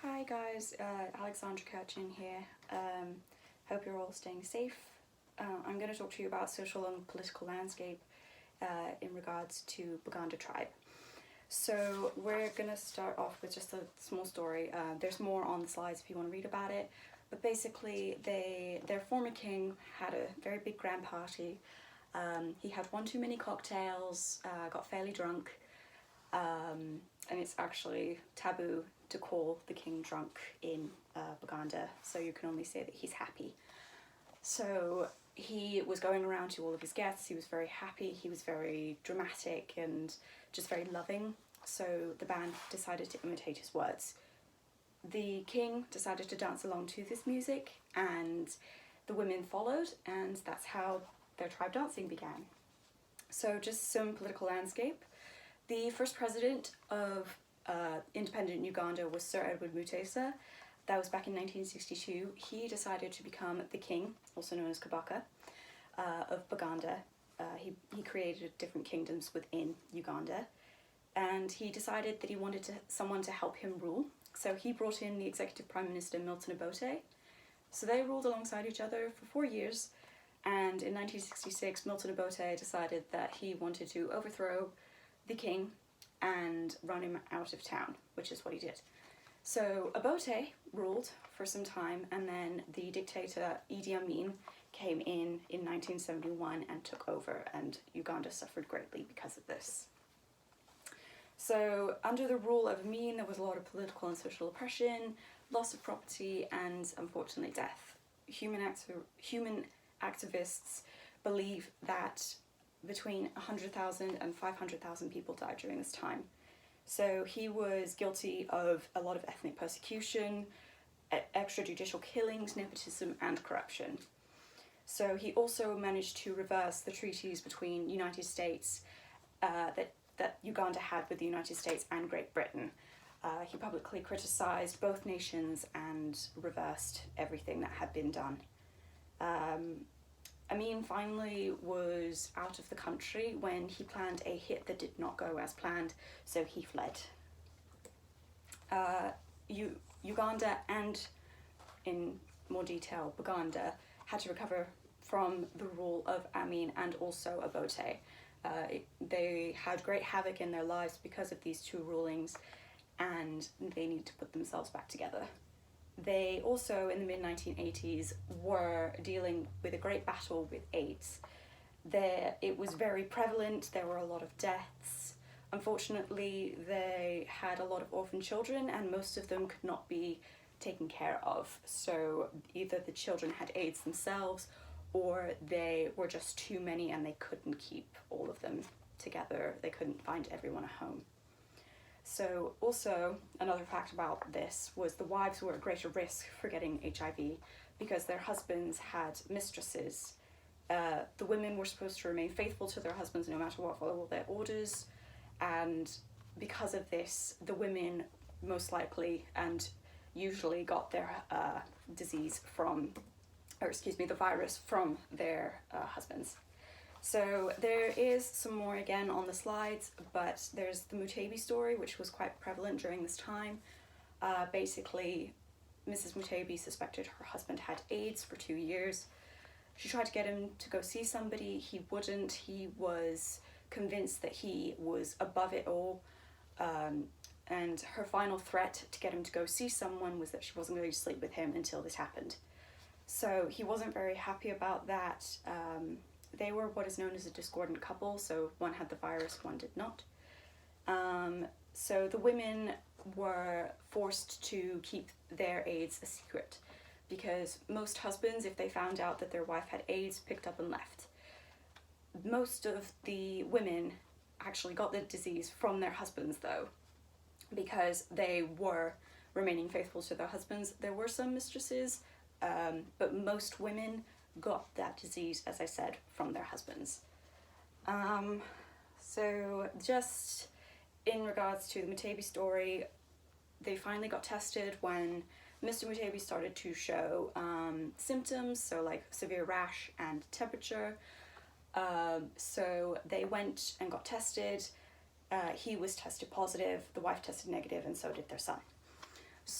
Hi guys, Alexandra Kirchin here. Hope you're all staying safe. I'm going to talk to you about social and political landscape in regards to Baganda tribe. So we're going to start off with just a small story. There's more on the slides if you want to read about it. But basically, their former king had a very big grand party. He had one too many cocktails, got fairly drunk, and it's actually taboo to call the king drunk in Baganda, so you can only say that he's happy. So he was going around to all of his guests, he was very happy, he was very dramatic and just very loving, so the band decided to imitate his words. The king decided to dance along to this music, and the women followed, and that's how their tribe dancing began. So just some political landscape. The first president of independent Uganda was Sir Edward Mutesa. That was back in 1962. He decided to become the king, also known as Kabaka, of Baganda. He created different kingdoms within Uganda, and he decided that he wanted someone to help him rule. So he brought in the executive prime minister Milton Obote. So they ruled alongside each other for 4 years, and in 1966 Milton Obote decided that he wanted to overthrow the king and run him out of town, which is what he did. So Obote ruled for some time, and then the dictator Idi Amin came in 1971 and took over, and Uganda suffered greatly because of this. So under the rule of Amin, there was a lot of political and social oppression, loss of property, and unfortunately death. Human activists believe that between 100,000 and 500,000 people died during this time. So he was guilty of a lot of ethnic persecution, extrajudicial killings, nepotism, and corruption. So he also managed to reverse the treaties between United States that Uganda had with the United States and Great Britain. He publicly criticized both nations and reversed everything that had been done. Amin finally was out of the country when he planned a hit that did not go as planned, so he fled. Uganda and, in more detail, Baganda had to recover from the rule of Amin and also Obote. They had great havoc in their lives because of these two rulings, and they needed to put themselves back together. They also, in the mid-1980s, were dealing with a great battle with AIDS. It was very prevalent, there were a lot of deaths. Unfortunately, they had a lot of orphan children, and most of them could not be taken care of. So either the children had AIDS themselves, or they were just too many and they couldn't keep all of them together. They couldn't find everyone a home. So also, another fact about this was the wives were at greater risk for getting HIV because their husbands had mistresses. The women were supposed to remain faithful to their husbands no matter what, follow all their orders, and because of this, the women most likely and usually got their the virus from their husbands. So there is some more again on the slides, but there's the Mutebi story, which was quite prevalent during this time. Basically, Mrs. Mutebi suspected her husband had AIDS for 2 years. She tried to get him to go see somebody. He wouldn't. He was convinced that he was above it all. And her final threat to get him to go see someone was that she wasn't going to sleep with him until this happened. So he wasn't very happy about that. They were what is known as a discordant couple, so one had the virus, one did not. So the women were forced to keep their AIDS a secret because most husbands, if they found out that their wife had AIDS, picked up and left. Most of the women actually got the disease from their husbands though, because they were remaining faithful to their husbands. There were some mistresses, but most women got that disease, as I said, from their husbands. So just in regards to the Mutebi story, they finally got tested when Mr. Mutebi started to show symptoms, so like severe rash and temperature. So they went and got tested. He was tested positive, the wife tested negative, and so did their son.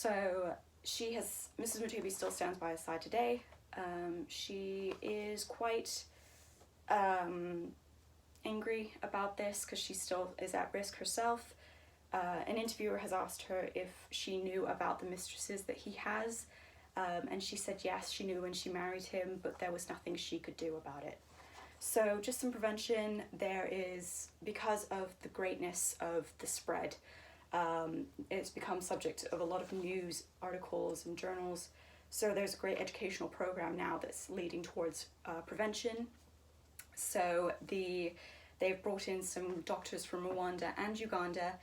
So Mrs. Mutebi still stands by his side today. She is quite angry about this because she still is at risk herself. An interviewer has asked her if she knew about the mistresses that he has, and she said yes, she knew when she married him, but there was nothing she could do about it. So just some prevention. There is, because of the greatness of the spread, it's become subject of a lot of news articles and journals. So there's a great educational program now that's leading towards prevention. So they've brought in some doctors from Rwanda and Uganda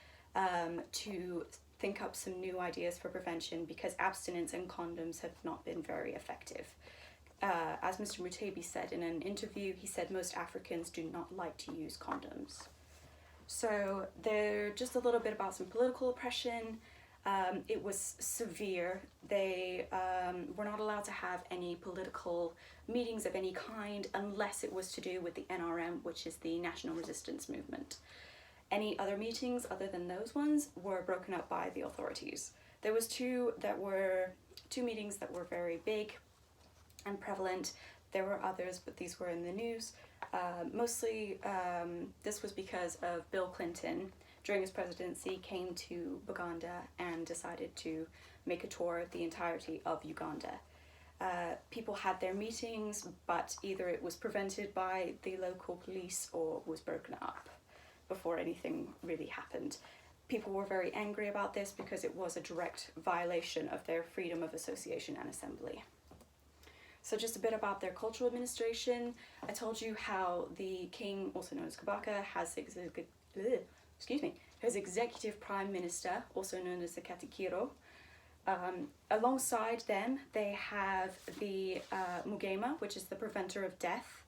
to think up some new ideas for prevention, because abstinence and condoms have not been very effective. As Mr. Mutebi said in an interview, he said most Africans do not like to use condoms. So they're just a little bit about some political oppression. It was severe. They were not allowed to have any political meetings of any kind unless it was to do with the NRM, which is the National Resistance Movement. Any other meetings other than those ones were broken up by the authorities. There was two meetings that were very big and prevalent. There were others, but these were in the news. Mostly this was because of Bill Clinton, during his presidency, came to Baganda and decided to make a tour of the entirety of Uganda. People had their meetings, but either it was prevented by the local police or was broken up before anything really happened. People were very angry about this because it was a direct violation of their freedom of association and assembly. So just a bit about their cultural administration. I told you how the king, also known as Kabaka, has his executive prime minister, also known as the Katikiro. Alongside them, they have the Mugema, which is the preventer of death,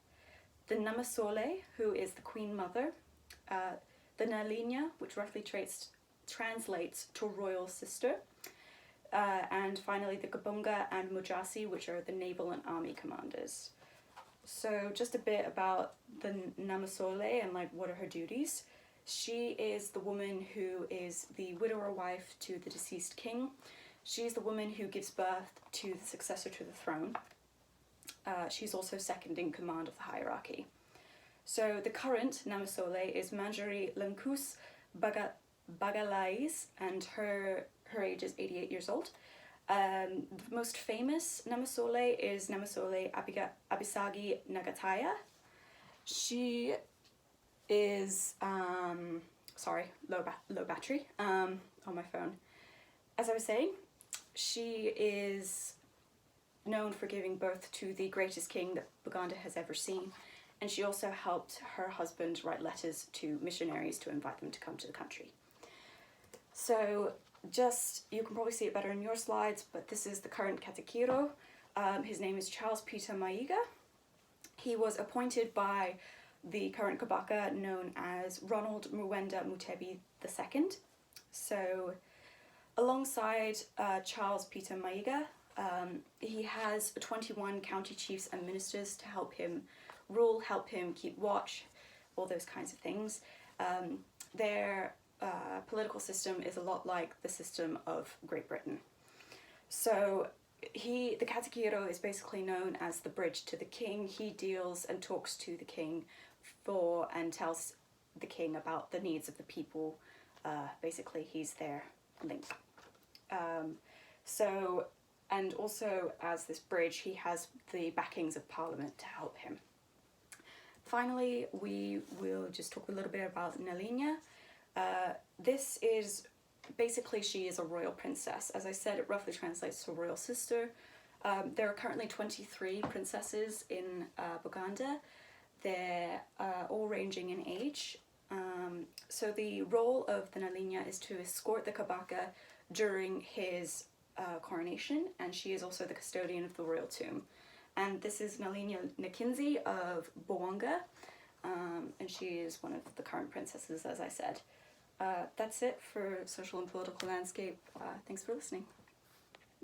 the Namasole, who is the queen mother, the Nalinya, which roughly translates to royal sister, and finally the Gabunga and Mujasi, which are the naval and army commanders. So just a bit about the Namasole and like what are her duties. She is the woman who is the widower wife to the deceased king. She's the woman who gives birth to the successor to the throne. She's also second in command of the hierarchy. So the current Namasole is Manjari Lankus Bagalais, and her age is 88 years old. The most famous Namasole is Namasole Abisagi Nagataya. She is, low battery on my phone. As I was saying, she is known for giving birth to the greatest king that Baganda has ever seen. And she also helped her husband write letters to missionaries to invite them to come to the country. So you can probably see it better in your slides, but this is the current Katikiro. His name is Charles Peter Maiga. He was appointed by the current Kabaka, known as Ronald Muwenda Mutebi II. So alongside Charles Peter Maiga, he has 21 county chiefs and ministers to help him rule, help him keep watch, all those kinds of things. Their political system is a lot like the system of Great Britain. So the Katikiro is basically known as the bridge to the king. He deals and talks to the king and tells the king about the needs of the people. Basically, he's their link. And also as this bridge, he has the backings of Parliament to help him. Finally, we will just talk a little bit about Nalinya. This is, basically she is a royal princess. As I said, it roughly translates to royal sister. There are currently 23 princesses in Baganda. They're all ranging in age. So the role of the Nalinya is to escort the Kabaka during his coronation, and she is also the custodian of the royal tomb. And this is Nalinya Nkinzi of Bwanga, and she is one of the current princesses, as I said. That's it for social and political landscape. Thanks for listening.